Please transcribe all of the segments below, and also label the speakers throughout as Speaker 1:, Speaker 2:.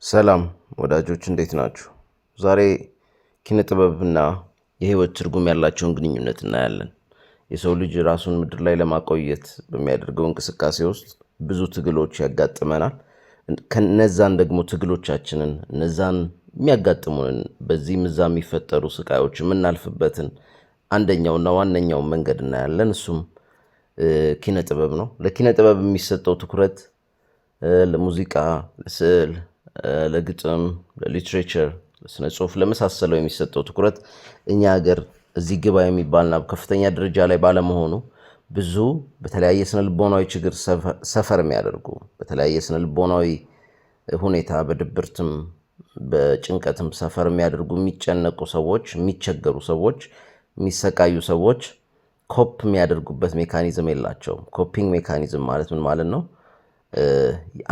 Speaker 1: ሰላም ወዳጆች እንዴት ናችሁ? ዛሬ ኪነ ጥበብና የህይወት ትርጉም ያላቸውን ግንኙነት እናያለን። የሰው ልጅ ራሱን ምድር ላይ ለማቆየት በሚያደርገው እንቅስቃሴ ውስጥ ብዙ ትግሎች ያጋጥመናል። ከነዛን ደግሞ ትግሎቻችንን እነዛን የሚያጋጥሙንን በዚህም እዛ የሚፈጠሩ ስቃዮች የምናልፍበትን አንደኛውና ዋነኛው መንገድ እናያለን። እሱም ኪነ ጥበብ ነው። ለኪነ ጥበብ የሚሰጠው ትኩረት ለሙዚቃ፣ ለስዕል፣ ለግጥም፣ ለሊትሬቸር፣ ለስነ ጽሁፍ ለመሳሰለው የሚሰጠው ትኩረት እኛ ሀገር እዚህ ግባ የሚባልና ከፍተኛ ደረጃ ላይ ባለመሆኑ ብዙ በተለያየ ስነ ልቦናዊ ችግር ሰፈር የሚያደርጉ በተለያየ ስነ ልቦናዊ ሁኔታ በድብርትም በጭንቀትም ሰፈር የሚያደርጉ የሚጨነቁ ሰዎች፣ የሚቸገሩ ሰዎች፣ የሚሰቃዩ ሰዎች ኮፕ የሚያደርጉበት ሜካኒዝም የላቸውም። ኮፒንግ ሜካኒዝም ማለት ምን ማለት ነው?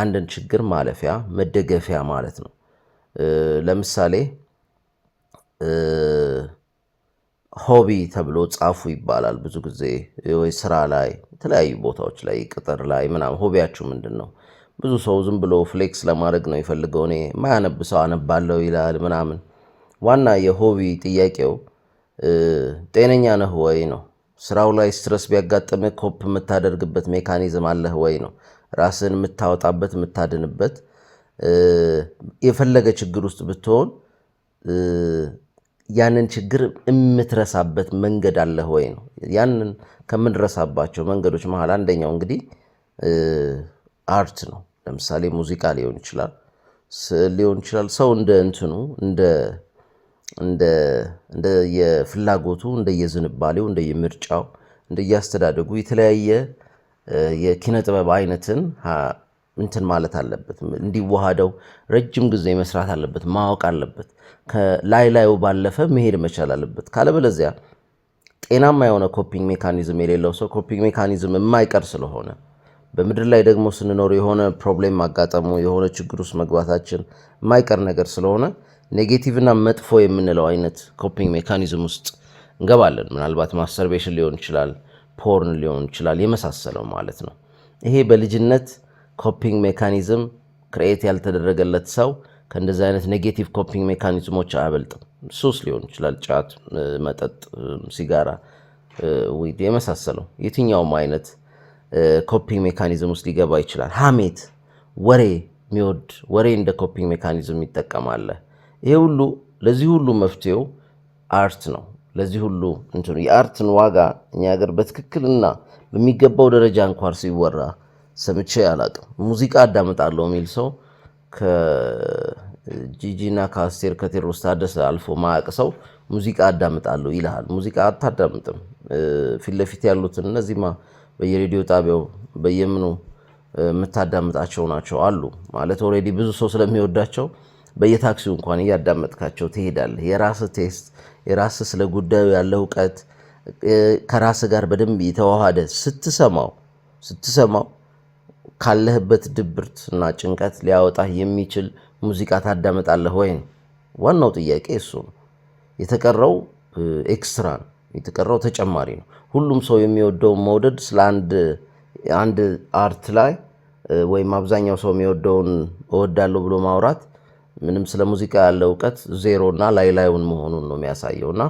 Speaker 1: አንድን ችግር ማለፊያ መደገፊያ ማለት ነው። ለምሳሌ ሆቢ ተብሎ ጻፉ ይባላል ብዙ ጊዜ ወይ ስራ ላይ የተለያዩ ቦታዎች ላይ ቅጥር ላይ ምናምን ሆቢያችሁ ምንድን ነው? ብዙ ሰው ዝም ብሎ ፍሌክስ ለማድረግ ነው የሚፈልገው። እኔ የማያነብ ሰው አነባለሁ ይላል ምናምን። ዋና የሆቢ ጥያቄው ጤነኛ ነህ ወይ ነው። ስራው ላይ ስትረስ ቢያጋጥምህ ኮፕ የምታደርግበት ሜካኒዝም አለህ ወይ ነው። ራስን የምታወጣበት የምታድንበት፣ የፈለገ ችግር ውስጥ ብትሆን ያንን ችግር የምትረሳበት መንገድ አለህ ወይ ነው። ያንን ከምንረሳባቸው መንገዶች መሃል አንደኛው እንግዲህ አርት ነው። ለምሳሌ ሙዚቃ ሊሆን ይችላል፣ ስዕል ሊሆን ይችላል። ሰው እንደ እንትኑ እንደ የፍላጎቱ እንደየዝንባሌው እንደየምርጫው እንደየአስተዳደጉ የተለያየ የኪነ ጥበብ አይነትን እንትን ማለት አለበት። እንዲዋሃደው ረጅም ጊዜ መስራት አለበት፣ ማወቅ አለበት። ከላዩ ባለፈ መሄድ መቻል አለበት። ካለበለዚያ ጤናማ የሆነ ኮፒንግ ሜካኒዝም የሌለው ሰው ኮፒንግ ሜካኒዝም የማይቀር ስለሆነ በምድር ላይ ደግሞ ስንኖር የሆነ ፕሮብሌም ማጋጠሙ የሆነ ችግር ውስጥ መግባታችን የማይቀር ነገር ስለሆነ ኔጌቲቭና መጥፎ የምንለው አይነት ኮፒንግ ሜካኒዝም ውስጥ እንገባለን። ምናልባት ማስተርቤሽን ሊሆን ይችላል፣ ፖርን ሊሆን ይችላል፣ የመሳሰለው ማለት ነው። ይሄ በልጅነት ኮፒንግ ሜካኒዝም ክሬኤት ያልተደረገለት ሰው ከእንደዚህ አይነት ኔጌቲቭ ኮፒንግ ሜካኒዝሞች አያበልጥም። ሱስ ሊሆን ይችላል፣ ጫት፣ መጠጥ፣ ሲጋራ፣ ዊድ የመሳሰለው የትኛውም አይነት ኮፒንግ ሜካኒዝም ውስጥ ሊገባ ይችላል። ሐሜት፣ ወሬ የሚወድ ወሬ እንደ ኮፒንግ ሜካኒዝም ይጠቀማል። ይሄ ሁሉ ለዚህ ሁሉ መፍትሄው አርት ነው። ለዚህ ሁሉ እንትኑ የአርትን ዋጋ እኛ ሀገር በትክክልና በሚገባው ደረጃ እንኳን ሲወራ ሰምቼ አላቅም። ሙዚቃ አዳምጣለሁ የሚል ሰው ከጂጂና ከአስቴር ከቴዎድሮስ ታደሰ አልፎ ማያቅ ሰው ሙዚቃ አዳምጣለሁ ይልሃል። ሙዚቃ አታዳምጥም። ፊት ለፊት ያሉትን እነዚህማ በየሬዲዮ ጣቢያው በየምኑ የምታዳምጣቸው ናቸው አሉ ማለት ኦልሬዲ ብዙ ሰው ስለሚወዳቸው በየታክሲው እንኳን እያዳመጥካቸው ትሄዳለህ። የራስ ቴስት፣ የራስ ስለ ጉዳዩ ያለ እውቀት ከራስ ጋር በደንብ የተዋሃደ ስትሰማው ካለህበት ድብርት እና ጭንቀት ሊያወጣህ የሚችል ሙዚቃ ታዳምጣለህ ወይ ነው ዋናው ጥያቄ። እሱ ነው። የተቀረው ኤክስትራ ነው፣ የተቀረው ተጨማሪ ነው። ሁሉም ሰው የሚወደውን መውደድ ስለ አንድ አርት ላይ ወይም አብዛኛው ሰው የሚወደውን እወዳለሁ ብሎ ማውራት ምንም ስለ ሙዚቃ ያለ እውቀት ዜሮ እና ላዩን መሆኑን ነው የሚያሳየው። እና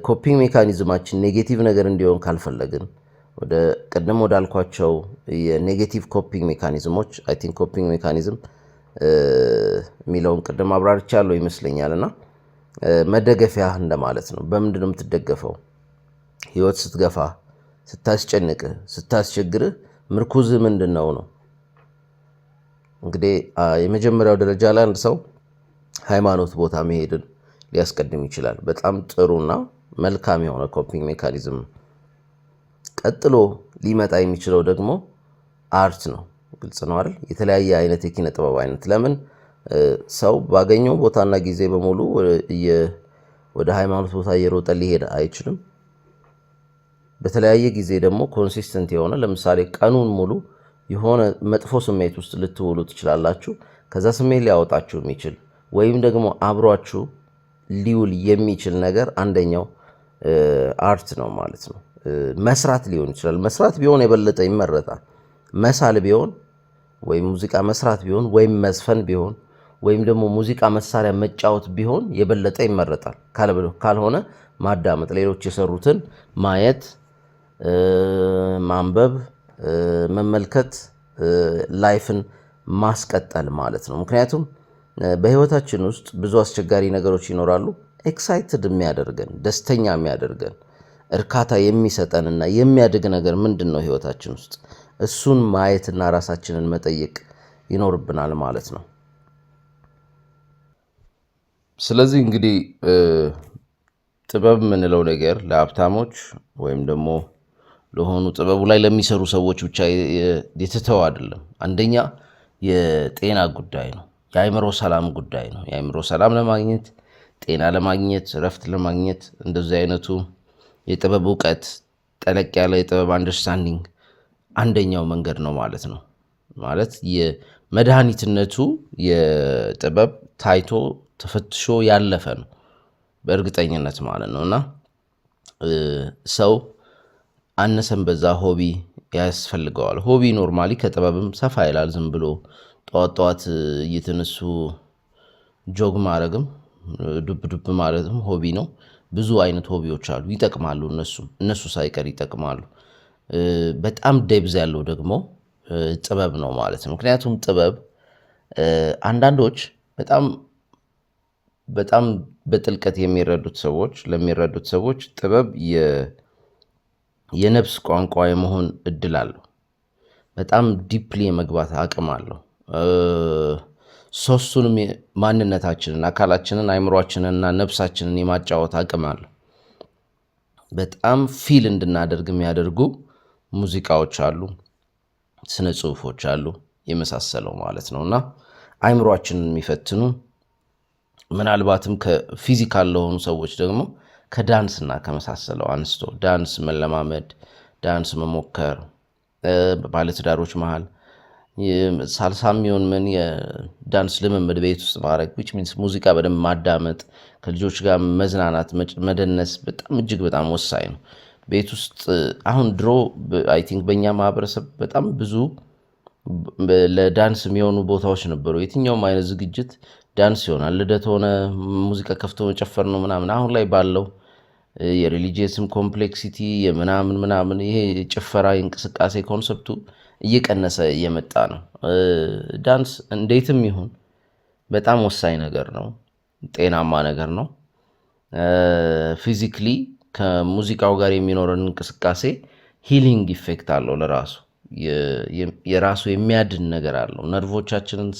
Speaker 1: ኮፒንግ ሜካኒዝማችን ኔጌቲቭ ነገር እንዲሆን ካልፈለግን ቀደም ወዳልኳቸው የኔጌቲቭ ኮፒንግ ሜካኒዝሞች አይ ቲንክ ኮፒንግ ሜካኒዝም የሚለውን ቅድም አብራርቻለሁ ይመስለኛል። እና መደገፊያ እንደማለት ነው። በምንድን ነው የምትደገፈው? ህይወት ስትገፋ፣ ስታስጨንቅህ፣ ስታስቸግርህ ምርኩዝህ ምንድን ነው? እንግዲህ የመጀመሪያው ደረጃ ላይ አንድ ሰው ሃይማኖት ቦታ መሄድን ሊያስቀድም ይችላል። በጣም ጥሩና መልካም የሆነ ኮፒንግ ሜካኒዝም። ቀጥሎ ሊመጣ የሚችለው ደግሞ አርት ነው። ግልጽ ነው አይደል? የተለያየ አይነት የኪነ ጥበብ አይነት። ለምን ሰው ባገኘው ቦታና ጊዜ በሙሉ ወደ ሃይማኖት ቦታ እየሮጠ ሊሄድ አይችልም። በተለያየ ጊዜ ደግሞ ኮንሲስተንት የሆነ ለምሳሌ ቀኑን ሙሉ የሆነ መጥፎ ስሜት ውስጥ ልትውሉ ትችላላችሁ። ከዛ ስሜት ሊያወጣችሁ የሚችል ወይም ደግሞ አብሯችሁ ሊውል የሚችል ነገር አንደኛው አርት ነው ማለት ነው። መስራት ሊሆን ይችላል። መስራት ቢሆን የበለጠ ይመረጣል። መሳል ቢሆን ወይም ሙዚቃ መስራት ቢሆን ወይም መዝፈን ቢሆን ወይም ደግሞ ሙዚቃ መሳሪያ መጫወት ቢሆን የበለጠ ይመረጣል። ካልሆነ ማዳመጥ፣ ሌሎች የሰሩትን ማየት፣ ማንበብ፣ መመልከት፣ ላይፍን ማስቀጠል ማለት ነው። ምክንያቱም በህይወታችን ውስጥ ብዙ አስቸጋሪ ነገሮች ይኖራሉ። ኤክሳይትድ የሚያደርገን ደስተኛ የሚያደርገን እርካታ የሚሰጠንና የሚያድግ ነገር ምንድን ነው ህይወታችን ውስጥ? እሱን ማየትና ራሳችንን መጠየቅ ይኖርብናል ማለት ነው። ስለዚህ እንግዲህ ጥበብ የምንለው ነገር ለሀብታሞች ወይም ደግሞ ለሆኑ ጥበቡ ላይ ለሚሰሩ ሰዎች ብቻ የተተው አይደለም። አንደኛ የጤና ጉዳይ ነው። የአእምሮ ሰላም ጉዳይ ነው። የአእምሮ ሰላም ለማግኘት፣ ጤና ለማግኘት፣ እረፍት ለማግኘት እንደዚህ አይነቱ የጥበብ እውቀት፣ ጠለቅ ያለ የጥበብ አንደርስታንዲንግ አንደኛው መንገድ ነው ማለት ነው። ማለት የመድኃኒትነቱ የጥበብ ታይቶ ተፈትሾ ያለፈ ነው በእርግጠኝነት ማለት ነው። እና ሰው አነሰን በዛ ሆቢ ያስፈልገዋል። ሆቢ ኖርማሊ ከጥበብም ሰፋ ይላል። ዝም ብሎ ጠዋት እየተነሱ ጆግ ማድረግም ዱብ ዱብ ማለትም ሆቢ ነው። ብዙ አይነት ሆቢዎች አሉ፣ ይጠቅማሉ። እነሱ ሳይቀር ይጠቅማሉ። በጣም ዴብዝ ያለው ደግሞ ጥበብ ነው ማለት ነው። ምክንያቱም ጥበብ አንዳንዶች በጣም በጥልቀት ለሚረዱት ሰዎች ጥበብ የነፍስ ቋንቋ የመሆን እድል አለው። በጣም ዲፕሊ የመግባት አቅም አለው። ሶስቱንም ማንነታችንን፣ አካላችንን፣ አእምሯችንንና ነፍሳችንን የማጫወት አቅም አለው። በጣም ፊል እንድናደርግ የሚያደርጉ ሙዚቃዎች አሉ፣ ስነ ጽሁፎች አሉ፣ የመሳሰለው ማለት ነው። እና አእምሯችንን የሚፈትኑ ምናልባትም ከፊዚካል ለሆኑ ሰዎች ደግሞ ከዳንስና ከመሳሰለው አንስቶ ዳንስ መለማመድ፣ ዳንስ መሞከር፣ ባለትዳሮች መሃል ሳልሳ የሚሆን ምን የዳንስ ልምምድ ቤት ውስጥ ማድረግ which means ሙዚቃ በደንብ ማዳመጥ፣ ከልጆች ጋር መዝናናት፣ መደነስ በጣም እጅግ በጣም ወሳኝ ነው። ቤት ውስጥ አሁን ድሮ አይ ቲንክ በእኛ ማህበረሰብ በጣም ብዙ ለዳንስ የሚሆኑ ቦታዎች ነበሩ። የትኛውም አይነት ዝግጅት ዳንስ ይሆናል። ልደት ሆነ ሙዚቃ ከፍቶ መጨፈር ነው ምናምን። አሁን ላይ ባለው የሪሊጂየስም ኮምፕሌክሲቲ ምናምን ይሄ ጭፈራ እንቅስቃሴ ኮንሰፕቱ እየቀነሰ እየመጣ ነው። ዳንስ እንዴትም ይሁን በጣም ወሳኝ ነገር ነው፣ ጤናማ ነገር ነው። ፊዚክሊ ከሙዚቃው ጋር የሚኖረን እንቅስቃሴ ሂሊንግ ኢፌክት አለው። ለራሱ የራሱ የሚያድን ነገር አለው። ነርቮቻችንን፣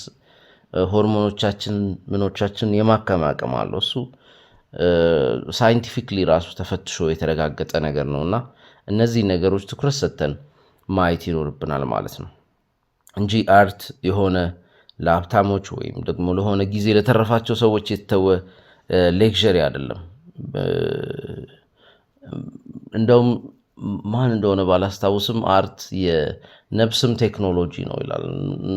Speaker 1: ሆርሞኖቻችንን፣ ምኖቻችንን የማከም አቅም አለው። እሱ ሳይንቲፊክሊ ራሱ ተፈትሾ የተረጋገጠ ነገር ነው። እና እነዚህ ነገሮች ትኩረት ሰጥተን ማየት ይኖርብናል ማለት ነው እንጂ አርት የሆነ ለሀብታሞች ወይም ደግሞ ለሆነ ጊዜ ለተረፋቸው ሰዎች የተተወ ሌክዠሪ አይደለም። እንደውም ማን እንደሆነ ባላስታውስም አርት የነፍስም ቴክኖሎጂ ነው ይላል።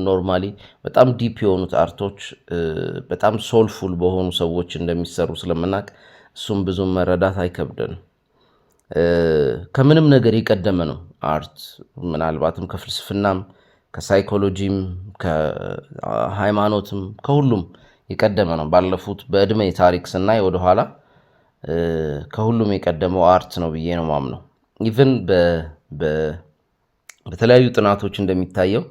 Speaker 1: ኖርማሊ በጣም ዲፕ የሆኑት አርቶች በጣም ሶልፉል በሆኑ ሰዎች እንደሚሰሩ ስለምናውቅ እሱም ብዙም መረዳት አይከብደንም። ከምንም ነገር የቀደመ ነው አርት። ምናልባትም ከፍልስፍናም፣ ከሳይኮሎጂም፣ ከሃይማኖትም ከሁሉም የቀደመ ነው። ባለፉት በዕድሜ ታሪክ ስናይ ወደኋላ ከሁሉም የቀደመው አርት ነው ብዬ ነው ማምነው። ኢቨን በተለያዩ ጥናቶች እንደሚታየው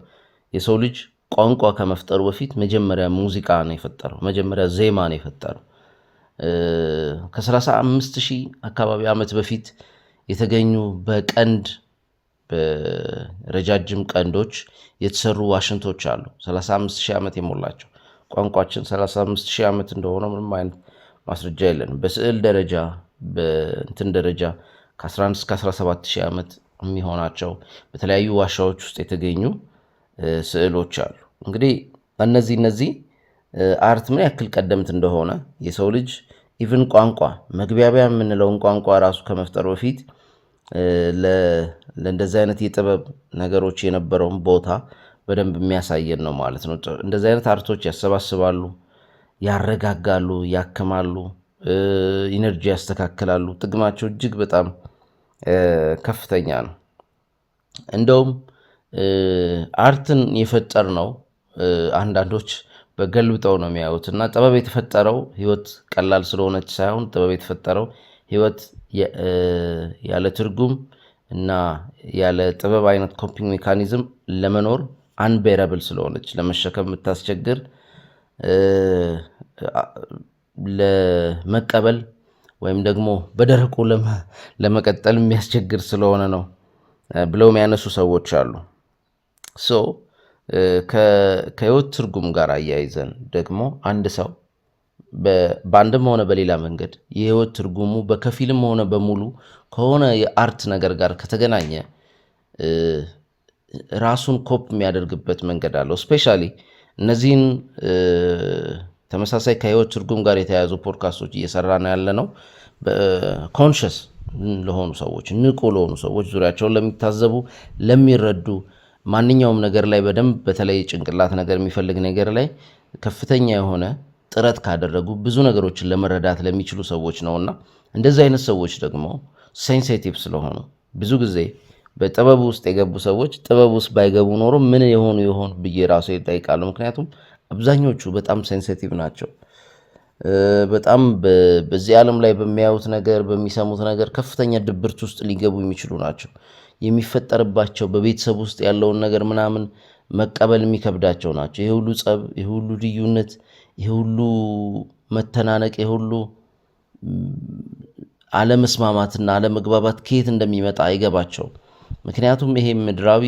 Speaker 1: የሰው ልጅ ቋንቋ ከመፍጠሩ በፊት መጀመሪያ ሙዚቃ ነው የፈጠረው፣ መጀመሪያ ዜማ ነው የፈጠረው። ከ35,000 አካባቢ ዓመት በፊት የተገኙ በረጃጅም ቀንዶች የተሰሩ ዋሽንቶች አሉ። 35,000 ዓመት የሞላቸው። ቋንቋችን 35,000 ዓመት እንደሆነ ምንም አይነት ማስረጃ የለንም። በስዕል ደረጃ በእንትን ደረጃ ከ11 እስከ 17,000 ዓመት የሚሆናቸው በተለያዩ ዋሻዎች ውስጥ የተገኙ ስዕሎች አሉ። እንግዲህ እነዚህ አርት ምን ያክል ቀደምት እንደሆነ የሰው ልጅ ኢቭን ቋንቋ መግቢያቢያ የምንለውን ቋንቋ ራሱ ከመፍጠሩ በፊት ለእንደዚህ አይነት የጥበብ ነገሮች የነበረውን ቦታ በደንብ የሚያሳየን ነው ማለት ነው። እንደዚህ አይነት አርቶች ያሰባስባሉ፣ ያረጋጋሉ፣ ያክማሉ፣ ኢነርጂ ያስተካክላሉ። ጥቅማቸው እጅግ በጣም ከፍተኛ ነው። እንደውም አርትን የፈጠርነው አንዳንዶች በገልብጠው ነው የሚያዩት እና ጥበብ የተፈጠረው ህይወት ቀላል ስለሆነች ሳይሆን ጥበብ የተፈጠረው ህይወት ያለ ትርጉም እና ያለ ጥበብ አይነት ኮፒንግ ሜካኒዝም ለመኖር አንቤረብል ስለሆነች ለመሸከም የምታስቸግር ለመቀበል ወይም ደግሞ በደረቁ ለመቀጠል የሚያስቸግር ስለሆነ ነው ብለው የሚያነሱ ሰዎች አሉ። ከህይወት ትርጉም ጋር አያይዘን ደግሞ አንድ ሰው በአንድም ሆነ በሌላ መንገድ የህይወት ትርጉሙ በከፊልም ሆነ በሙሉ ከሆነ የአርት ነገር ጋር ከተገናኘ ራሱን ኮፕ የሚያደርግበት መንገድ አለው። ስፔሻሊ እነዚህን ተመሳሳይ ከህይወት ትርጉም ጋር የተያያዙ ፖድካስቶች እየሰራ ነው ያለ ነው ኮንሽስ ለሆኑ ሰዎች፣ ንቁ ለሆኑ ሰዎች፣ ዙሪያቸውን ለሚታዘቡ፣ ለሚረዱ፣ ማንኛውም ነገር ላይ በደንብ በተለይ ጭንቅላት ነገር የሚፈልግ ነገር ላይ ከፍተኛ የሆነ ጥረት ካደረጉ ብዙ ነገሮችን ለመረዳት ለሚችሉ ሰዎች ነውና እንደዚህ አይነት ሰዎች ደግሞ ሴንሲቲቭ ስለሆኑ ብዙ ጊዜ በጥበብ ውስጥ የገቡ ሰዎች ጥበብ ውስጥ ባይገቡ ኖሮ ምን የሆኑ ይሆን ብዬ ራሱ ይጠይቃሉ። ምክንያቱም አብዛኞቹ በጣም ሴንሲቲቭ ናቸው። በጣም በዚህ ዓለም ላይ በሚያዩት ነገር በሚሰሙት ነገር ከፍተኛ ድብርት ውስጥ ሊገቡ የሚችሉ ናቸው። የሚፈጠርባቸው በቤተሰብ ውስጥ ያለውን ነገር ምናምን መቀበል የሚከብዳቸው ናቸው። ይሄ ሁሉ ጸብ፣ ይሄ ሁሉ ልዩነት፣ ይሄ ሁሉ መተናነቅ፣ ይሄ ሁሉ አለመስማማትና አለመግባባት ከየት እንደሚመጣ አይገባቸውም። ምክንያቱም ይሄ ምድራዊ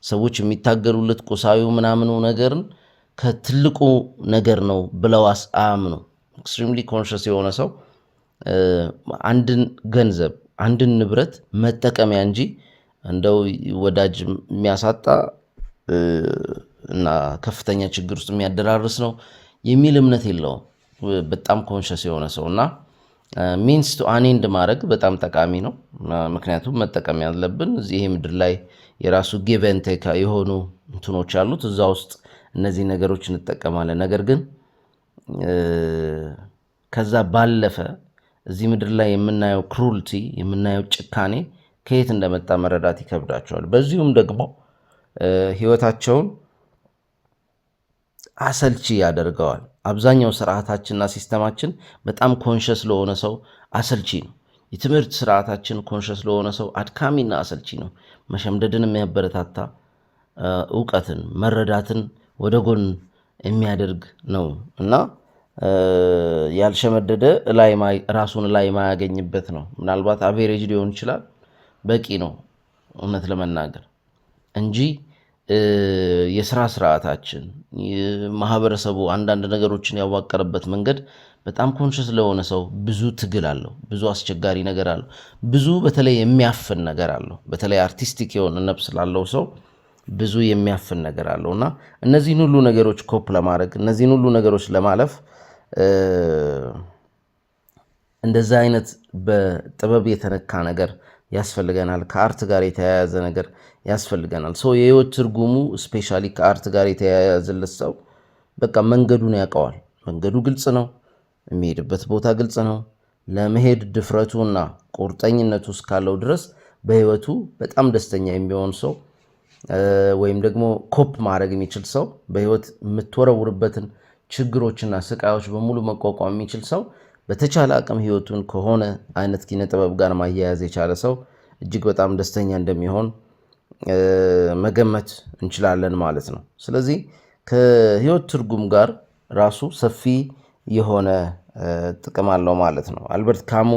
Speaker 1: ሰዎች የሚታገሉለት ቁሳዊ ምናምኑ ነገርን ከትልቁ ነገር ነው ብለው አያምኑ። ኤክስትሪምሊ ኮንሽስ የሆነ ሰው አንድን ገንዘብ አንድን ንብረት መጠቀሚያ እንጂ እንደው ወዳጅ የሚያሳጣ እና ከፍተኛ ችግር ውስጥ የሚያደራርስ ነው የሚል እምነት የለውም። በጣም ኮንሽስ የሆነ ሰው እና ሚንስ ቱ አን ኤንድ ማድረግ በጣም ጠቃሚ ነው። ምክንያቱም መጠቀም ያለብን ይሄ ምድር ላይ የራሱ ጊቭ ኤንድ ቴክ የሆኑ እንትኖች አሉት። እዛ ውስጥ እነዚህ ነገሮች እንጠቀማለን። ነገር ግን ከዛ ባለፈ እዚህ ምድር ላይ የምናየው ክሩልቲ የምናየው ጭካኔ ከየት እንደመጣ መረዳት ይከብዳቸዋል። በዚሁም ደግሞ ህይወታቸውን አሰልቺ ያደርገዋል። አብዛኛው ስርዓታችንና ሲስተማችን በጣም ኮንሽስ ለሆነ ሰው አሰልቺ ነው። የትምህርት ስርዓታችን ኮንሽስ ለሆነ ሰው አድካሚና አሰልቺ ነው። መሸምደድን የሚያበረታታ እውቀትን መረዳትን ወደ ጎን የሚያደርግ ነው እና ያልሸመደደ ራሱን ላይ ማያገኝበት ነው። ምናልባት አቬሬጅ ሊሆን ይችላል፣ በቂ ነው እውነት ለመናገር እንጂ የስራ ስርዓታችን ማህበረሰቡ አንዳንድ ነገሮችን ያዋቀረበት መንገድ በጣም ኮንሽስ ለሆነ ሰው ብዙ ትግል አለው፣ ብዙ አስቸጋሪ ነገር አለው፣ ብዙ በተለይ የሚያፍን ነገር አለው። በተለይ አርቲስቲክ የሆነ ነፍስ ላለው ሰው ብዙ የሚያፍን ነገር አለው እና እነዚህን ሁሉ ነገሮች ኮፕ ለማድረግ እነዚህን ሁሉ ነገሮች ለማለፍ እንደዛ አይነት በጥበብ የተነካ ነገር ያስፈልገናል። ከአርት ጋር የተያያዘ ነገር ያስፈልገናል። የህይወት ትርጉሙ ስፔሻሊ ከአርት ጋር የተያያዘለት ሰው በቃ መንገዱን ያውቀዋል። መንገዱ ግልጽ ነው፣ የሚሄድበት ቦታ ግልጽ ነው። ለመሄድ ድፍረቱና ቁርጠኝነቱ እስካለው ድረስ በህይወቱ በጣም ደስተኛ የሚሆን ሰው ወይም ደግሞ ኮፕ ማድረግ የሚችል ሰው በህይወት የምትወረውርበትን ችግሮችና ስቃዮች በሙሉ መቋቋም የሚችል ሰው በተቻለ አቅም ህይወቱን ከሆነ አይነት ኪነ ጥበብ ጋር ማያያዝ የቻለ ሰው እጅግ በጣም ደስተኛ እንደሚሆን መገመት እንችላለን ማለት ነው። ስለዚህ ከህይወት ትርጉም ጋር ራሱ ሰፊ የሆነ ጥቅም አለው ማለት ነው። አልበርት ካሙ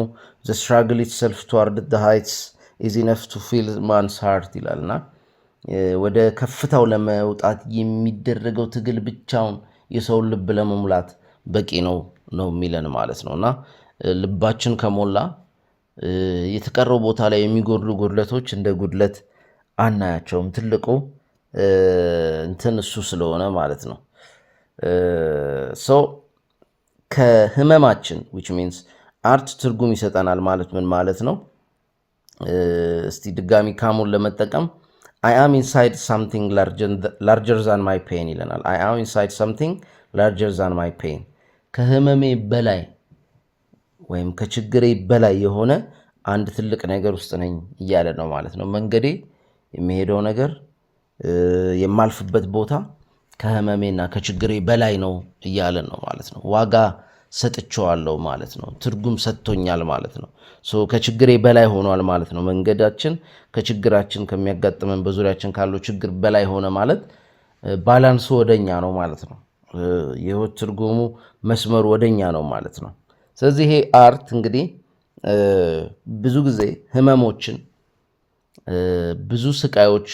Speaker 1: the struggle itself toward the heights is enough to fill man's heart ይላልና ወደ ከፍታው ለመውጣት የሚደረገው ትግል ብቻውን የሰውን ልብ ለመሙላት በቂ ነው የሚለን ማለት ነው። እና ልባችን ከሞላ የተቀረው ቦታ ላይ የሚጎድሉ ጉድለቶች እንደ ጉድለት አናያቸውም። ትልቁ እንትን እሱ ስለሆነ ማለት ነው። ከህመማችን which means አርት ትርጉም ይሰጠናል ማለት ምን ማለት ነው? እስቲ ድጋሚ ካሙን ለመጠቀም I am inside something larger than my pain ይለናል። I am inside something larger than my pain ከህመሜ በላይ ወይም ከችግሬ በላይ የሆነ አንድ ትልቅ ነገር ውስጥ ነኝ እያለ ነው ማለት ነው። መንገዴ የሚሄደው ነገር የማልፍበት ቦታ ከህመሜና ከችግሬ በላይ ነው እያለን ነው ማለት ነው። ዋጋ ሰጥቼዋለሁ ማለት ነው። ትርጉም ሰጥቶኛል ማለት ነው። ከችግሬ በላይ ሆኗል ማለት ነው። መንገዳችን ከችግራችን ከሚያጋጥመን በዙሪያችን ካለው ችግር በላይ ሆነ ማለት ባላንሱ ወደኛ ነው ማለት ነው። የህይወት ትርጉሙ መስመሩ ወደኛ ነው ማለት ነው። ስለዚህ ይሄ አርት እንግዲህ ብዙ ጊዜ ህመሞችን፣ ብዙ ስቃዮች፣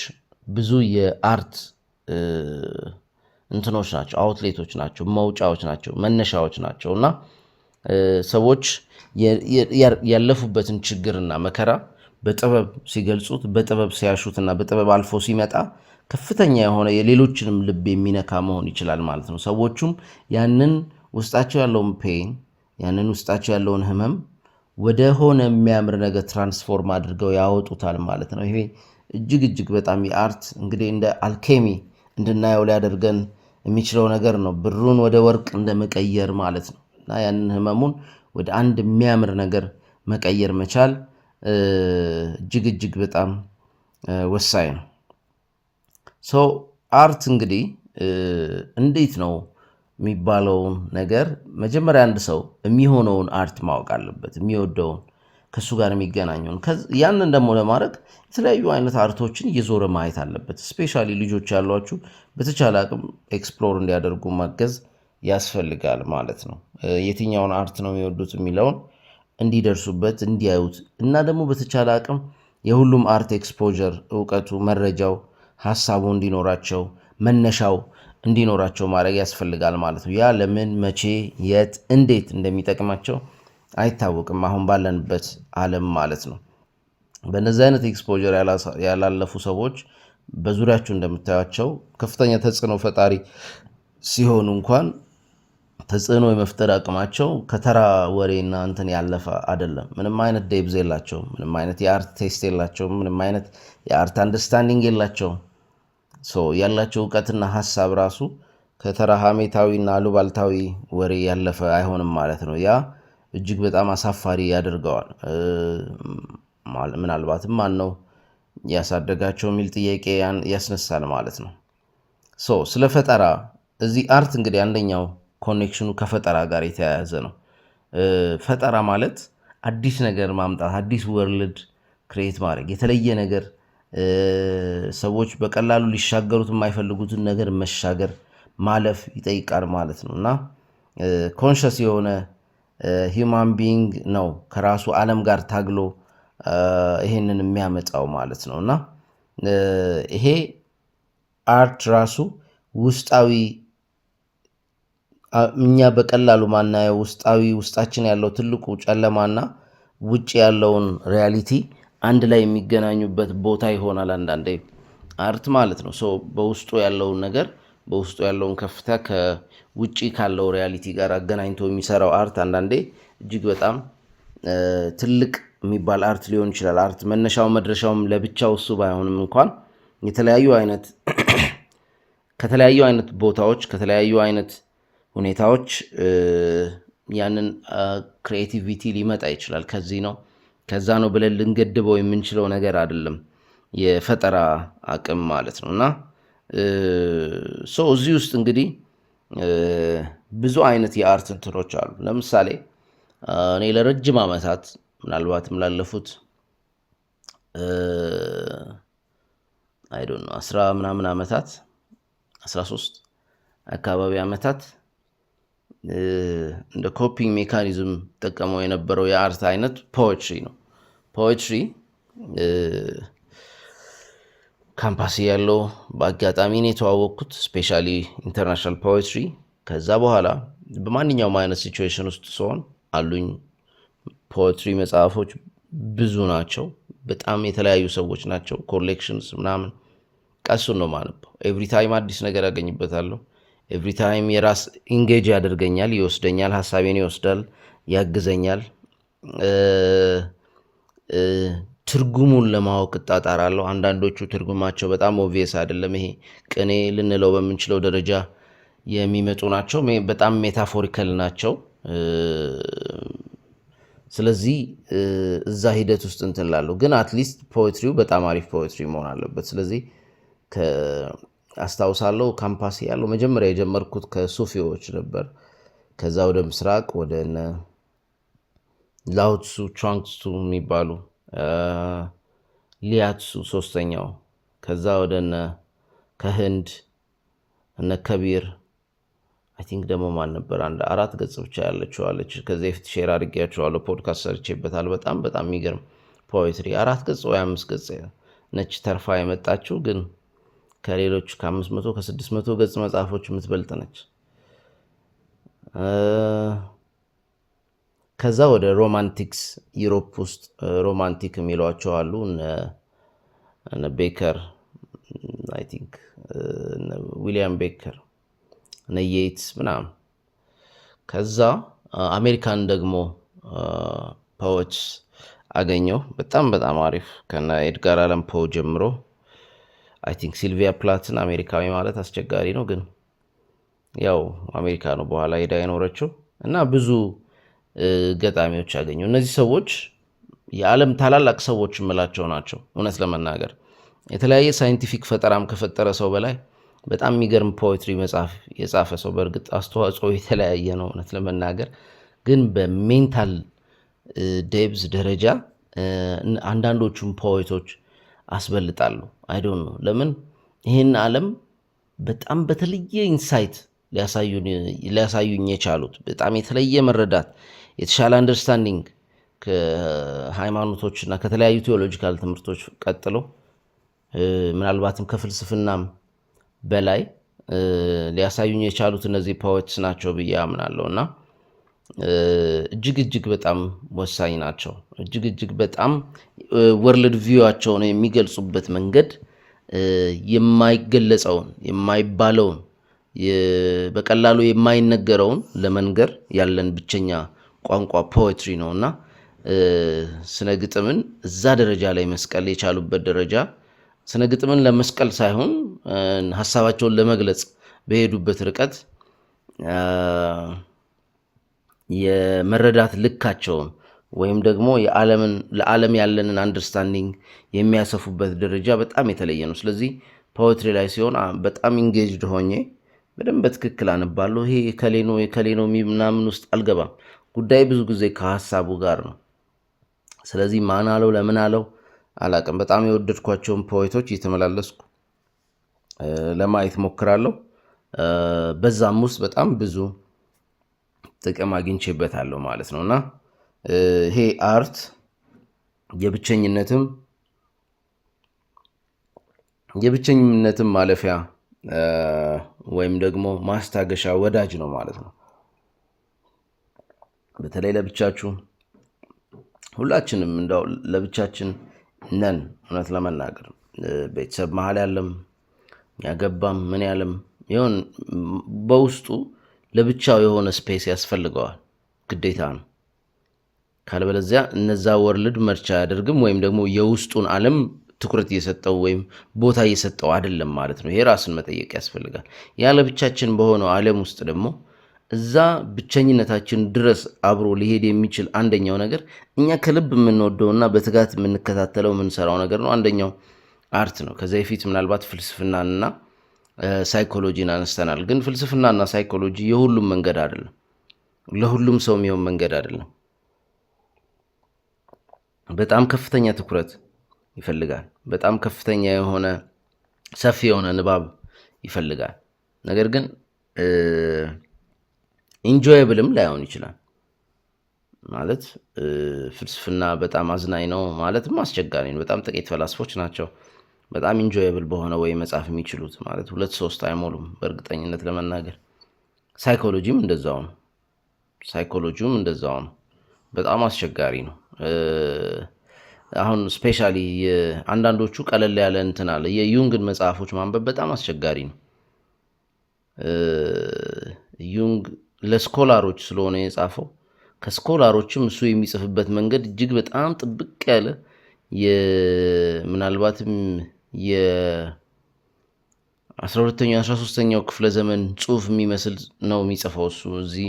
Speaker 1: ብዙ የአርት እንትኖች ናቸው፣ አውትሌቶች ናቸው፣ መውጫዎች ናቸው፣ መነሻዎች ናቸው እና ሰዎች ያለፉበትን ችግርና መከራ በጥበብ ሲገልጹት፣ በጥበብ ሲያሹትና በጥበብ አልፎ ሲመጣ ከፍተኛ የሆነ የሌሎችንም ልብ የሚነካ መሆን ይችላል ማለት ነው። ሰዎቹም ያንን ውስጣቸው ያለውን ፔን፣ ያንን ውስጣቸው ያለውን ህመም ወደ ሆነ የሚያምር ነገር ትራንስፎርም አድርገው ያወጡታል ማለት ነው። ይሄ እጅግ በጣም የአርት እንግዲህ እንደ አልኬሚ እንድናየው ሊያደርገን የሚችለው ነገር ነው። ብሩን ወደ ወርቅ እንደመቀየር ማለት ነው እና ያንን ህመሙን ወደ አንድ የሚያምር ነገር መቀየር መቻል እጅግ በጣም ወሳኝ ነው። አርት እንግዲህ እንዴት ነው የሚባለውን ነገር መጀመሪያ አንድ ሰው የሚሆነውን አርት ማወቅ አለበት። የሚወደውን ከእሱ ጋር የሚገናኘውን ያንን ደግሞ ለማድረግ የተለያዩ አይነት አርቶችን እየዞረ ማየት አለበት። ስፔሻሊ ልጆች ያሏችሁ በተቻለ አቅም ኤክስፕሎር እንዲያደርጉ ማገዝ ያስፈልጋል ማለት ነው። የትኛውን አርት ነው የሚወዱት የሚለውን እንዲደርሱበት እንዲያዩት እና ደግሞ በተቻለ አቅም የሁሉም አርት ኤክስፖዠር እውቀቱ፣ መረጃው፣ ሀሳቡ እንዲኖራቸው መነሻው እንዲኖራቸው ማድረግ ያስፈልጋል ማለት ነው። ያ ለምን፣ መቼ፣ የት፣ እንዴት እንደሚጠቅማቸው አይታወቅም አሁን ባለንበት ዓለም ማለት ነው። በእነዚህ አይነት ኤክስፖዠር ያላለፉ ሰዎች በዙሪያቸው እንደምታያቸው ከፍተኛ ተጽዕኖ ፈጣሪ ሲሆኑ እንኳን ተጽዕኖ የመፍጠር አቅማቸው ከተራ ወሬና እንትን ያለፈ አይደለም። ምንም አይነት ዴብዝ የላቸውም። ምንም አይነት የአርት ቴስት የላቸውም። ምንም አይነት የአርት አንደርስታንዲንግ የላቸውም። ያላቸው እውቀትና ሀሳብ ራሱ ከተራ ሀሜታዊና አሉባልታዊ ወሬ ያለፈ አይሆንም ማለት ነው። ያ እጅግ በጣም አሳፋሪ ያደርገዋል። ምናልባትም ማን ነው ያሳደጋቸው የሚል ጥያቄ ያስነሳል ማለት ነው። ስለ ፈጠራ እዚህ አርት እንግዲህ አንደኛው ኮኔክሽኑ ከፈጠራ ጋር የተያያዘ ነው። ፈጠራ ማለት አዲስ ነገር ማምጣት፣ አዲስ ወርልድ ክሬት ማድረግ፣ የተለየ ነገር ሰዎች በቀላሉ ሊሻገሩት የማይፈልጉትን ነገር መሻገር፣ ማለፍ ይጠይቃል ማለት ነው እና ኮንሸስ የሆነ ሂውማን ቢንግ ነው ከራሱ ዓለም ጋር ታግሎ ይሄንን የሚያመጣው ማለት ነው እና ይሄ አርት ራሱ ውስጣዊ እኛ በቀላሉ ማናየው ውስጣችን ያለው ትልቁ ጨለማና ውጭ ያለውን ሪያሊቲ አንድ ላይ የሚገናኙበት ቦታ ይሆናል አንዳንዴ አርት ማለት ነው። በውስጡ ያለውን ነገር፣ በውስጡ ያለውን ከፍታ ከውጭ ካለው ሪያሊቲ ጋር አገናኝቶ የሚሰራው አርት አንዳንዴ እጅግ በጣም ትልቅ የሚባል አርት ሊሆን ይችላል። አርት መነሻው መድረሻውም ለብቻው እሱ ባይሆንም እንኳን ከተለያዩ አይነት ቦታዎች፣ ከተለያዩ አይነት ሁኔታዎች ያንን ክሪኤቲቪቲ ሊመጣ ይችላል። ከዛ ነው ብለን ልንገድበው የምንችለው ነገር አይደለም የፈጠራ አቅም ማለት ነው እና እዚህ ውስጥ እንግዲህ ብዙ አይነት የአርት እንትኖች አሉ። ለምሳሌ እኔ ለረጅም ዓመታት ምናልባትም ላለፉት 10 ዓመታት 13 አካባቢ ዓመታት እንደ ኮፒንግ ሜካኒዝም ጠቀመው የነበረው የአርት አይነት ፖኤትሪ ነው። ፖኤትሪ ካምፓስ ያለው በአጋጣሚ ነው የተዋወቅኩት፣ ስፔሻሊ ኢንተርናሽናል ፖኤትሪ። ከዛ በኋላ በማንኛውም አይነት ሲቹዌሽን ውስጥ ሲሆን አሉኝ ፖኤትሪ መጽሐፎች ብዙ ናቸው። በጣም የተለያዩ ሰዎች ናቸው፣ ኮሌክሽንስ ምናምን። ቀሱን ነው ማነበው። ኤቭሪ ታይም አዲስ ነገር ያገኝበታለሁ። ኤቭሪ ታይም የራስ ኢንጌጅ ያደርገኛል፣ ይወስደኛል፣ ሀሳቤን ይወስዳል፣ ያግዘኛል። ትርጉሙን ለማወቅ እጣጣራለሁ። አንዳንዶቹ ትርጉማቸው በጣም ኦብቪየስ አይደለም። ይሄ ቅኔ ልንለው በምንችለው ደረጃ የሚመጡ ናቸው። በጣም ሜታፎሪካል ናቸው። ስለዚህ እዛ ሂደት ውስጥ እንትን እላለሁ። ግን አትሊስት ፖኤትሪው በጣም አሪፍ ፖኤትሪ መሆን አለበት። ስለዚህ አስታውሳለሁ ካምፓስ ያለው መጀመሪያ የጀመርኩት ከሱፊዎች ነበር። ከዛ ወደ ምስራቅ ወደ ላውትሱ ቹዋንግሱ የሚባሉ ሊያትሱ ሶስተኛው፣ ከዛ ወደ ከህንድ እነ ከቢር አይ ቲንክ ደግሞ ማን ነበር አንድ 4 ገጽ ብቻ ያለችዋለች። ከዚህ በፊት ሼር አድርጌያቸዋለሁ፣ ፖድካስት ሰርቼበታል። በጣም የሚገርም ፖኤትሪ 4 ገጽ ወይ 5 ገጽ ነች ተርፋ የመጣችው፣ ግን ከሌሎች ከ500 ከ600 ገጽ መጽሐፎች የምትበልጥ ነች። ከዛ ወደ ሮማንቲክስ ዩሮፕ ውስጥ ሮማንቲክ የሚሏቸው አሉ እነ ቤከር አይ ቲንክ ዊሊያም ቤከር እነ የትስ ምናምን። ከዛ አሜሪካን ደግሞ ፖኤትስ አገኘው በጣም አሪፍ ከነ ኤድጋር አለን ፖ ጀምሮ። አይ ቲንክ ሲልቪያ ፕላትን አሜሪካዊ ማለት አስቸጋሪ ነው፣ ግን ያው አሜሪካ ነው በኋላ ሄዳ የኖረችው። እና ብዙ ገጣሚዎች አገኘው። እነዚህ ሰዎች የዓለም ታላላቅ ሰዎች የምላቸው ናቸው። እውነት ለመናገር የተለያየ ሳይንቲፊክ ፈጠራም ከፈጠረ ሰው በላይ በጣም የሚገርም ፖኤትሪ መጽሐፍ የጻፈ ሰው። በእርግጥ አስተዋጽኦ የተለያየ ነው እውነት ለመናገር፣ ግን በሜንታል ዴብዝ ደረጃ አንዳንዶቹም ፖኤቶች አስበልጣሉ። አይ ዶንት ኖ ለምን ይህን ዓለም በጣም በተለየ ኢንሳይት ሊያሳዩኝ የቻሉት፣ በጣም የተለየ መረዳት፣ የተሻለ አንደርስታንዲንግ ከሃይማኖቶችና ከተለያዩ ቴዎሎጂካል ትምህርቶች ቀጥሎ ምናልባትም ከፍልስፍናም በላይ ሊያሳዩኝ የቻሉት እነዚህ ፖኤትስ ናቸው ብዬ አምናለሁ። እና እጅግ በጣም ወሳኝ ናቸው። እጅግ በጣም ወርልድ ቪዋቸውን የሚገልጹበት መንገድ የማይገለጸውን የማይባለውን በቀላሉ የማይነገረውን ለመንገር ያለን ብቸኛ ቋንቋ ፖኤትሪ ነው። እና ስነ ግጥምን እዛ ደረጃ ላይ መስቀል የቻሉበት ደረጃ ስነ ግጥምን ለመስቀል ሳይሆን ሀሳባቸውን ለመግለጽ በሄዱበት ርቀት የመረዳት ልካቸውን ወይም ደግሞ ለዓለም ያለንን አንደርስታንዲንግ የሚያሰፉበት ደረጃ በጣም የተለየ ነው። ስለዚህ ፖኤትሪ ላይ ሲሆን በጣም ኢንጌጅድ ሆኜ በደንብ በትክክል አነባለሁ። ይሄ የከሌኖ ምናምን ውስጥ አልገባም። ጉዳይ ብዙ ጊዜ ከሀሳቡ ጋር ነው። ስለዚህ ማን አለው ለምን አለው አላቅም። በጣም የወደድኳቸውን ፖኤቶች እየተመላለስኩ ለማየት ሞክራለሁ። በዛም ውስጥ በጣም ብዙ ጥቅም አግኝቼበታለሁ ማለት ነው። እና ይሄ አርት የብቸኝነትም ማለፊያ ወይም ደግሞ ማስታገሻ ወዳጅ ነው ማለት ነው። በተለይ ለብቻችሁ ሁላችንም እንደው ለብቻችን ነን። እውነት ለመናገር ቤተሰብ መሀል ያለም ያገባም ምን ያለም ይሁን በውስጡ ለብቻው የሆነ ስፔስ ያስፈልገዋል፣ ግዴታ ነው። ካልበለዚያ እነዛ ወርልድ መርቻ አያደርግም ወይም ደግሞ የውስጡን ዓለም ትኩረት እየሰጠው ወይም ቦታ እየሰጠው አይደለም ማለት ነው። ይሄ ራስን መጠየቅ ያስፈልጋል። ያለ ብቻችን በሆነው ዓለም ውስጥ ደግሞ እዛ ብቸኝነታችን ድረስ አብሮ ሊሄድ የሚችል አንደኛው ነገር እኛ ከልብ የምንወደውና በትጋት የምንከታተለው የምንሰራው ነገር ነው። አንደኛው አርት ነው። ከዚያ በፊት ምናልባት ፍልስፍናንና ሳይኮሎጂን አነስተናል። ግን ፍልስፍናና ሳይኮሎጂ የሁሉም መንገድ አይደለም፣ ለሁሉም ሰው የሚሆን መንገድ አይደለም። በጣም ከፍተኛ ትኩረት ይፈልጋል። በጣም ከፍተኛ የሆነ ሰፊ የሆነ ንባብ ይፈልጋል። ነገር ግን ኢንጆየብልም ላይሆን ይችላል። ማለት ፍልስፍና በጣም አዝናኝ ነው ማለትም አስቸጋሪ ነው። በጣም ጥቂት ፈላስፎች ናቸው በጣም ኢንጆየብል በሆነ ወይ መጻፍ የሚችሉት፣ ማለት 2-3 አይሞሉም በእርግጠኝነት ለመናገር። ሳይኮሎጂም እንደዛው ነው። በጣም አስቸጋሪ ነው። አሁን ስፔሻሊ አንዳንዶቹ ቀለል ያለ እንትን አለ። የዩንግን መጽሐፎች ማንበብ በጣም አስቸጋሪ ነው። ዩንግ ለስኮላሮች ስለሆነ የጻፈው፣ ከስኮላሮችም እሱ የሚጽፍበት መንገድ እጅግ በጣም ጥብቅ ያለ ምናልባትም የ12ኛው 13ኛው ክፍለ ዘመን ጽሁፍ የሚመስል ነው የሚጽፈው እሱ እዚህ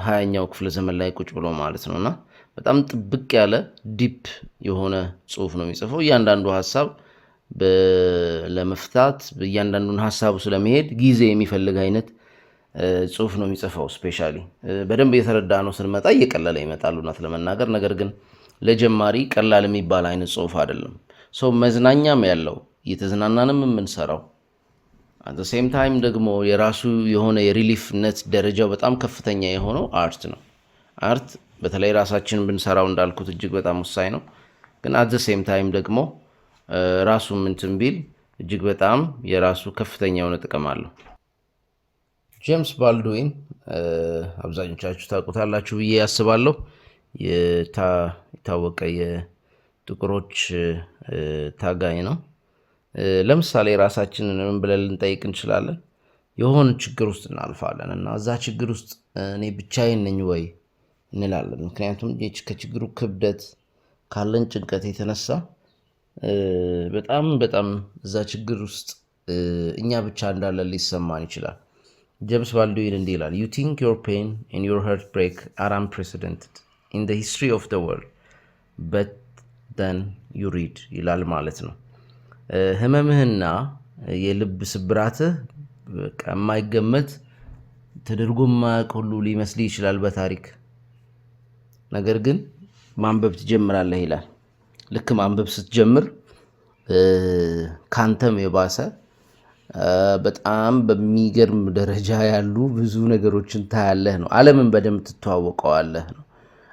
Speaker 1: 20ኛው ክፍለ ዘመን ላይ ቁጭ ብሎ ማለት ነው። እና በጣም ጥብቅ ያለ ዲፕ የሆነ ጽሁፍ ነው የሚጽፈው። እያንዳንዱ ሀሳብ ለመፍታት እያንዳንዱን ሀሳቡ ስለመሄድ ጊዜ የሚፈልግ አይነት ጽሁፍ ነው የሚጽፈው። ስፔሻሊ በደንብ የተረዳ ነው ስንመጣ እየቀለለ ይመጣል እውነት ለመናገር። ነገር ግን ለጀማሪ ቀላል የሚባል አይነት ጽሁፍ አይደለም። ሰው መዝናኛም ያለው እየተዝናናንም የምንሰራው አት ሴም ታይም ደግሞ የራሱ የሆነ የሪሊፍነት ደረጃው በጣም ከፍተኛ የሆነው አርት ነው። አርት በተለይ ራሳችን ብንሰራው እንዳልኩት እጅግ በጣም ወሳኝ ነው። ግን አት ሴም ታይም ደግሞ ራሱ ምንትን ቢል እጅግ በጣም የራሱ ከፍተኛ የሆነ ጥቅም አለው። ጄምስ ባልድዊን አብዛኞቻችሁ ታውቁታላችሁ ብዬ ያስባለሁ። የታወቀ የጥቁሮች ታጋይ ነው። ለምሳሌ ራሳችንን ምን ብለን ልንጠይቅ እንችላለን? የሆነ ችግር ውስጥ እናልፋለን እና እዛ ችግር ውስጥ እኔ ብቻዬን ነኝ ወይ እንላለን። ምክንያቱም ከችግሩ ክብደት ካለን ጭንቀት የተነሳ በጣም በጣም እዛ ችግር ውስጥ እኛ ብቻ እንዳለን ሊሰማን ይችላል። ጄምስ ባልድዊን እንዲህ ይላል፣ you think your pain and your heartbreak are unprecedented in the history of the world but then you read ይላል ማለት ነው። ህመምህና የልብ ስብራትህ የማይገመት ተደርጎ የማያውቅ ሁሉ ሊመስል ይችላል በታሪክ። ነገር ግን ማንበብ ትጀምራለህ ይላል። ልክ ማንበብ ስትጀምር ካንተም የባሰ በጣም በሚገርም ደረጃ ያሉ ብዙ ነገሮችን ታያለህ ነው። ዓለምን በደንብ ትተዋወቀዋለህ ነው።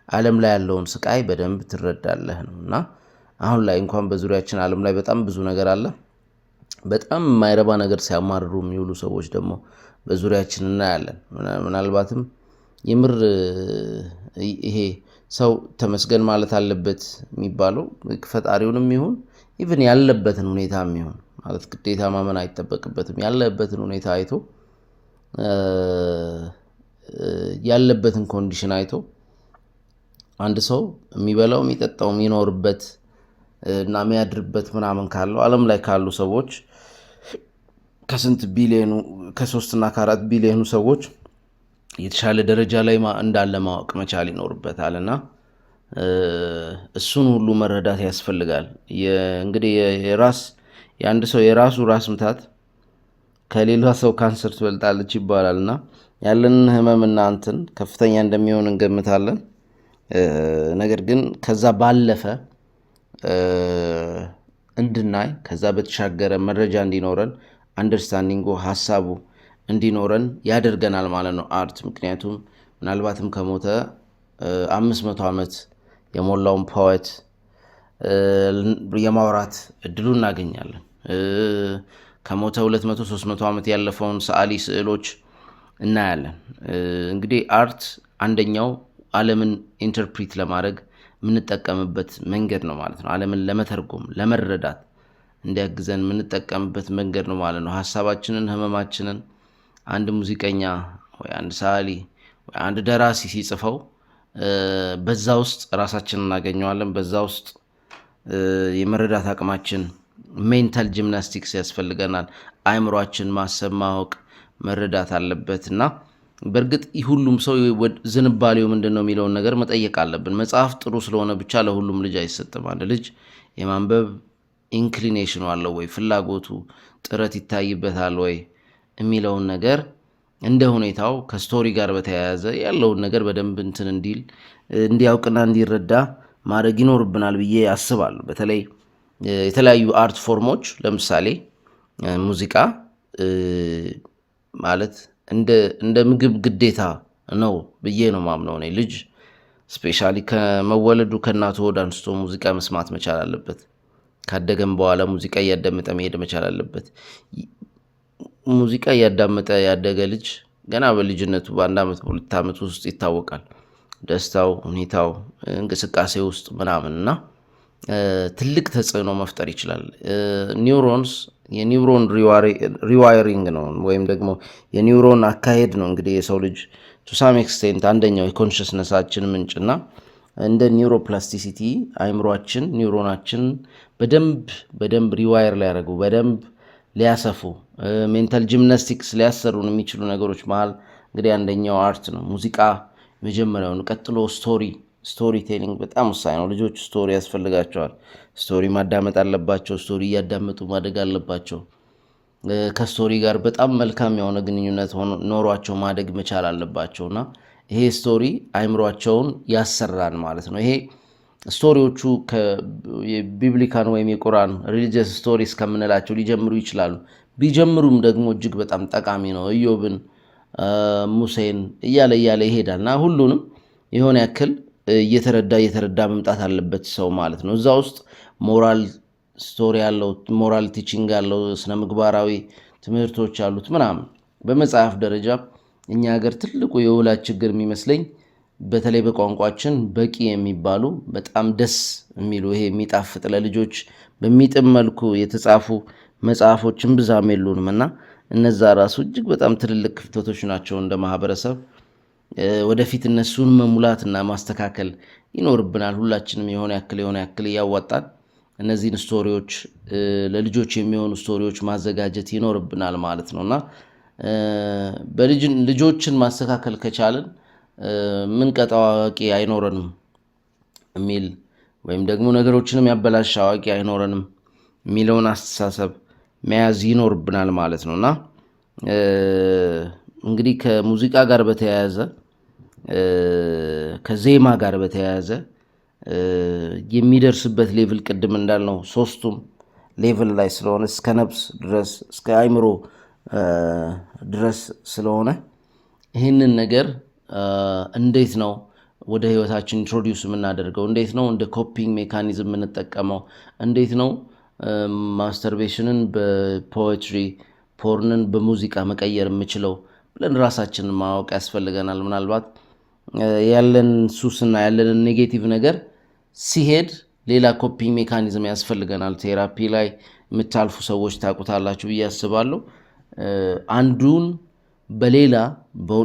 Speaker 1: ዓለም ላይ ያለውን ስቃይ በደንብ ትረዳለህ ነው። እና አሁን ላይ እንኳን በዙሪያችን ዓለም ላይ በጣም ብዙ ነገር አለ። በጣም የማይረባ ነገር ሲያማርሩ የሚውሉ ሰዎች ደግሞ በዙሪያችን እናያለን። ምናልባትም የምር ይሄ ሰው ተመስገን ማለት አለበት የሚባለው ፈጣሪውንም ይሁን ኢቭን ያለበትን ሁኔታ ይሁን ማለት ግዴታ ማመን አይጠበቅበትም። ያለበትን ሁኔታ አይቶ ያለበትን ኮንዲሽን አይቶ አንድ ሰው የሚበላው የሚጠጣው የሚኖርበት እና የሚያድርበት ምናምን ካለው ዓለም ላይ ካሉ ሰዎች ከስንት ቢሊዮኑ ከ3 እና ከ4 ቢሊዮኑ ሰዎች የተሻለ ደረጃ ላይ እንዳለ ማወቅ መቻል ይኖርበታል። እና እሱን ሁሉ መረዳት ያስፈልጋል። እንግዲህ የአንድ ሰው የራሱ ራስ ምታት ከሌላ ሰው ካንሰር ትበልጣለች ይባላል። እና ያለንን ህመምና እንትን ከፍተኛ እንደሚሆን እንገምታለን። ነገር ግን ከዛ ባለፈ እንድናይ ከዛ በተሻገረ መረጃ እንዲኖረን አንደርስታንዲንጉ ሀሳቡ እንዲኖረን ያደርገናል ማለት ነው አርት። ምክንያቱም ምናልባትም ከሞተ 500 ዓመት የሞላውን ፖኤት የማውራት እድሉ እናገኛለን። ከሞተ 200 300 ዓመት ያለፈውን ሰዓሊ ስዕሎች እናያለን። እንግዲህ አርት አንደኛው ዓለምን ኢንተርፕሪት ለማድረግ የምንጠቀምበት መንገድ ነው ማለት ነው። ዓለምን ለመተርጎም ለመረዳት እንዲያግዘን የምንጠቀምበት መንገድ ነው ማለት ነው። ሀሳባችንን ህመማችንን አንድ ሙዚቀኛ ወይ አንድ ሰዓሊ ወይ አንድ ደራሲ ሲጽፈው በዛ ውስጥ ራሳችንን እናገኘዋለን። በዛ ውስጥ የመረዳት አቅማችን ሜንታል ጂምናስቲክስ ያስፈልገናል። አእምሯችን ማሰብ ማወቅ መረዳት አለበት። እና በእርግጥ ሁሉም ሰው ዝንባሌው ምንድን ነው የሚለውን ነገር መጠየቅ አለብን። መጽሐፍ ጥሩ ስለሆነ ብቻ ለሁሉም ልጅ አይሰጥም። አንድ ልጅ የማንበብ ኢንክሊኔሽኑ አለው ወይ፣ ፍላጎቱ ጥረት ይታይበታል ወይ የሚለውን ነገር እንደ ሁኔታው ከስቶሪ ጋር በተያያዘ ያለውን ነገር በደንብ እንትን እንዲያውቅና እንዲረዳ ማድረግ ይኖርብናል ብዬ አስባለሁ። በተለይ የተለያዩ አርት ፎርሞች ለምሳሌ ሙዚቃ ማለት እንደ ምግብ ግዴታ ነው ብዬ ነው ማምነው። እኔ ልጅ ስፔሻሊ ከመወለዱ ከእናቱ ሆድ አንስቶ ሙዚቃ መስማት መቻል አለበት። ካደገም በኋላ ሙዚቃ እያዳመጠ መሄድ መቻል አለበት። ሙዚቃ እያዳመጠ ያደገ ልጅ ገና በልጅነቱ በ1 ዓመት በ2 ዓመት ውስጥ ይታወቃል። ደስታው፣ ሁኔታው፣ እንቅስቃሴ ውስጥ ምናምን እና ትልቅ ተጽዕኖ መፍጠር ይችላል። ኒውሮንስ የኒውሮን ሪዋይሪንግ ነው ወይም ደግሞ የኒውሮን አካሄድ ነው። እንግዲህ የሰው ልጅ ቱ ሳም ኤክስቴንት አንደኛው የኮንሽስነሳችን ምንጭና እንደ ኒውሮፕላስቲሲቲ አይምሯችን ኒውሮናችን በደንብ ሪዋይር ሊያደርጉ በደንብ ሊያሰፉ ሜንታል ጂምናስቲክስ ሊያሰሩን የሚችሉ ነገሮች መሃል እንግዲህ አንደኛው አርት ነው። ሙዚቃ መጀመሪያውን፣ ቀጥሎ ስቶሪ ስቶሪ ቴሊንግ በጣም ወሳኝ ነው። ልጆች ስቶሪ ያስፈልጋቸዋል። ስቶሪ ማዳመጥ አለባቸው። ስቶሪ እያዳመጡ ማደግ አለባቸው። ከስቶሪ ጋር በጣም መልካም የሆነ ግንኙነት ኖሯቸው ማደግ መቻል አለባቸው እና ይሄ ስቶሪ አይምሯቸውን ያሰራል ማለት ነው። ይሄ ስቶሪዎቹ የቢብሊካን ወይም የቁርአን ሪሊጂየስ ስቶሪ እስከምንላቸው ሊጀምሩ ይችላሉ። ቢጀምሩም ደግሞ እጅግ በጣም ጠቃሚ ነው። ኢዮብን፣ ሙሴን እያለ ይሄዳል እና ሁሉንም የሆነ ያክል እየተረዳ መምጣት አለበት ሰው ማለት ነው። እዛ ውስጥ ሞራል ስቶሪ ያለው፣ ሞራል ቲቺንግ ያለው፣ ስነ ምግባራዊ ትምህርቶች አሉት ምናምን። በመጽሐፍ ደረጃ እኛ ሀገር ትልቁ የወላጅ ችግር የሚመስለኝ በተለይ በቋንቋችን በቂ የሚባሉ በጣም ደስ የሚሉ ይሄ የሚጣፍጥ ለልጆች በሚጥም መልኩ የተጻፉ መጽሐፎችን ብዛም የሉንም እና እነዛ ራሱ እጅግ በጣም ትልልቅ ክፍተቶች ናቸው። እንደ ማህበረሰብ ወደፊት እነሱን መሙላትና ማስተካከል ይኖርብናል። ሁላችንም የሆነ ያክል እያዋጣን እነዚህን ስቶሪዎች ለልጆች የሚሆኑ ስቶሪዎች ማዘጋጀት ይኖርብናል ማለት ነው እና ልጆችን ማስተካከል ከቻልን ምን ቀጣው አዋቂ አይኖረንም የሚል ወይም ደግሞ ነገሮችንም ያበላሽ አዋቂ አይኖረንም የሚለውን አስተሳሰብ መያዝ ይኖርብናል ማለት ነውና እንግዲህ ከሙዚቃ ጋር በተያያዘ ከዜማ ጋር በተያያዘ የሚደርስበት ሌቭል ቅድም እንዳልነው ሶስቱም ሌቭል ላይ ስለሆነ እስከ ነፍስ ድረስ እስከ አይምሮ ድረስ ስለሆነ ይህንን ነገር እንዴት ነው ወደ ህይወታችን ኢንትሮዲዩስ የምናደርገው? እንዴት ነው እንደ ኮፒንግ ሜካኒዝም የምንጠቀመው? እንዴት ነው ማስተርቤሽንን በፖኤትሪ ፖርንን በሙዚቃ መቀየር የምችለው ብለን ራሳችንን ማወቅ ያስፈልገናል። ምናልባት ያለን ሱስና ያለንን ኔጌቲቭ ነገር ሲሄድ ሌላ ኮፒንግ ሜካኒዝም ያስፈልገናል። ቴራፒ ላይ የምታልፉ ሰዎች ታውቁታላችሁ ብዬ አስባለሁ። አንዱን በሌላ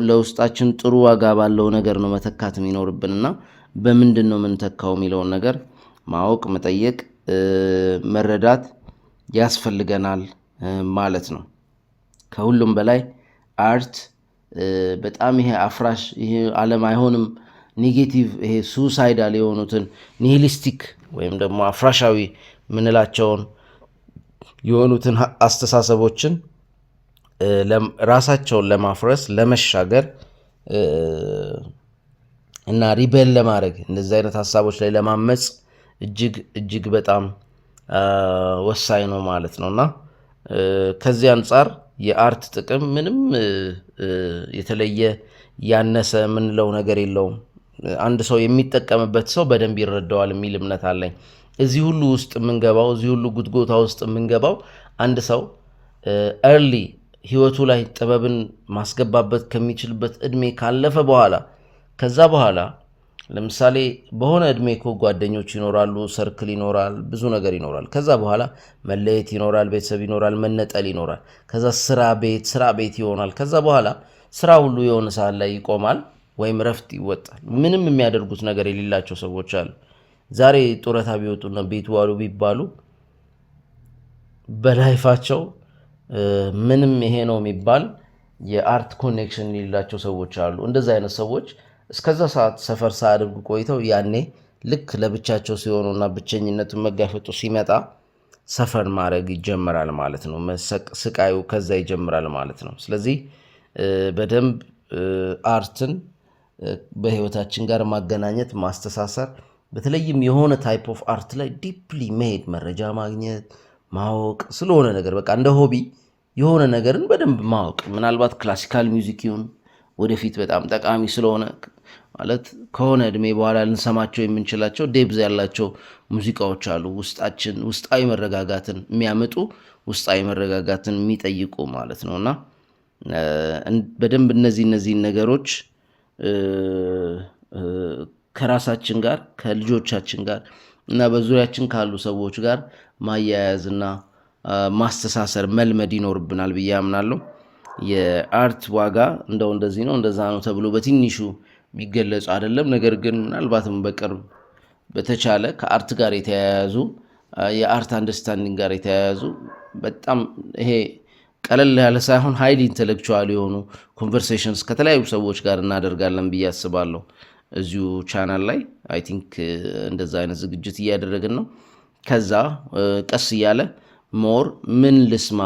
Speaker 1: ለውስጣችን ጥሩ ዋጋ ባለው ነገር ነው መተካት የሚኖርብንና በምንድን ነው የምንተካው የሚለውን ነገር ማወቅ፣ መጠየቅ፣ መረዳት ያስፈልገናል ማለት ነው። ከሁሉም በላይ አርት በጣም ይሄ አፍራሽ ይሄ ዓለም አይሆንም ኔጌቲቭ ይሄ ሱሳይዳል የሆኑትን ኒሂሊስቲክ ወይም ደግሞ አፍራሻዊ ምንላቸውን የሆኑትን አስተሳሰቦችን ራሳቸውን ለማፍረስ ለመሻገር እና ሪቤል ለማድረግ እንደዚህ አይነት ሀሳቦች ላይ ለማመጽ እጅግ በጣም ወሳኝ ነው ማለት ነውና ከዚህ አንጻር የአርት ጥቅም ምንም የተለየ ያነሰ ምንለው ነገር የለውም። አንድ ሰው የሚጠቀምበት ሰው በደንብ ይረዳዋል የሚል እምነት አለኝ። እዚህ ሁሉ ውስጥ የምንገባው እዚህ ሁሉ ጉትጎታ ውስጥ የምንገባው አንድ ሰው ኤርሊ ህይወቱ ላይ ጥበብን ማስገባበት ከሚችልበት እድሜ ካለፈ በኋላ ከዛ በኋላ ለምሳሌ በሆነ እድሜ እኮ ጓደኞች ይኖራሉ፣ ሰርክል ይኖራል፣ ብዙ ነገር ይኖራል። ከዛ በኋላ መለየት ይኖራል፣ ቤተሰብ ይኖራል፣ መነጠል ይኖራል። ከዛ ስራ ቤት ይሆናል። ከዛ በኋላ ስራ ሁሉ የሆነ ሰዓት ላይ ይቆማል ወይም ረፍት ይወጣል። ምንም የሚያደርጉት ነገር የሌላቸው ሰዎች አሉ። ዛሬ ጡረታ ቢወጡና ቤት ዋሉ ቢባሉ በላይፋቸው ምንም ይሄ ነው የሚባል የአርት ኮኔክሽን የሌላቸው ሰዎች አሉ። እንደዛ አይነት ሰዎች እስከዛ ሰዓት ሰፈር ሳያደርጉ ቆይተው ያኔ ልክ ለብቻቸው ሲሆኑና ብቸኝነቱን መጋፈጡ ሲመጣ ሰፈር ማድረግ ይጀምራል ማለት ነው። ስቃዩ ከዛ ይጀምራል ማለት ነው። ስለዚህ በደንብ አርትን በህይወታችን ጋር ማገናኘት፣ ማስተሳሰር፣ በተለይም የሆነ ታይፕ ኦፍ አርት ላይ ዲፕሊ መሄድ፣ መረጃ ማግኘት፣ ማወቅ ስለሆነ ነገር በቃ እንደ ሆቢ የሆነ ነገርን በደንብ ማወቅ። ምናልባት ክላሲካል ሚውዚክ ይሁን ወደፊት በጣም ጠቃሚ ስለሆነ ማለት ከሆነ እድሜ በኋላ ልንሰማቸው የምንችላቸው ዴብዝ ያላቸው ሙዚቃዎች አሉ። ውስጣዊ መረጋጋትን የሚያመጡ ውስጣዊ መረጋጋትን የሚጠይቁ ማለት ነውና በደንብ እነዚህን ነገሮች ከራሳችን ጋር ከልጆቻችን ጋር እና በዙሪያችን ካሉ ሰዎች ጋር ማያያዝና ማስተሳሰር መልመድ ይኖርብናል ብዬ አምናለሁ። የአርት ዋጋ እንደው እንደዚህ ነው እንደዛ ነው ተብሎ በትንሹ የሚገለጽ አይደለም። ነገር ግን ምናልባትም በቅርብ በተቻለ ከአርት ጋር የተያያዙ የአርት አንደርስታንዲንግ ጋር የተያያዙ በጣም ይሄ ቀለል ያለ ሳይሆን ሃይሊ ኢንተሌክቹዋል የሆኑ ኮንቨርሴሽንስ ከተለያዩ ሰዎች ጋር እናደርጋለን ብዬ አስባለሁ። እዚሁ ቻናል ላይ አይ ቲንክ እንደዛ አይነት ዝግጅት እያደረግን ነው። ከዛ ቀስ እያለ ሞር ምን ልስማ፣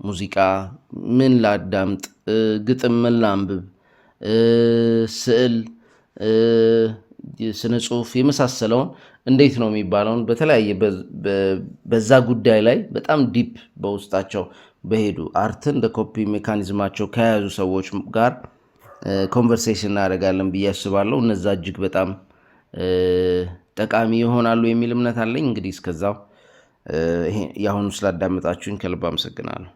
Speaker 1: ሙዚቃ ምን ላዳምጥ፣ ግጥም ምን ላንብብ፣ ስዕል፣ ስነ ጽሁፍ የመሳሰለውን እንዴት ነው የሚባለውን በተለያየ በዛ ጉዳይ ላይ በጣም ዲፕ በውስጣቸው በሄዱ አርትን እንደ ኮፒ ሜካኒዝማቸው ከያዙ ሰዎች ጋር ኮንቨርሴሽን እናደርጋለን ብዬ አስባለሁ። እነዛ እጅግ በጣም ጠቃሚ ይሆናሉ የሚል እምነት አለኝ። እንግዲህ እስከዛው የአሁኑ ስላዳመጣችሁኝ ከልብ አመሰግናለሁ።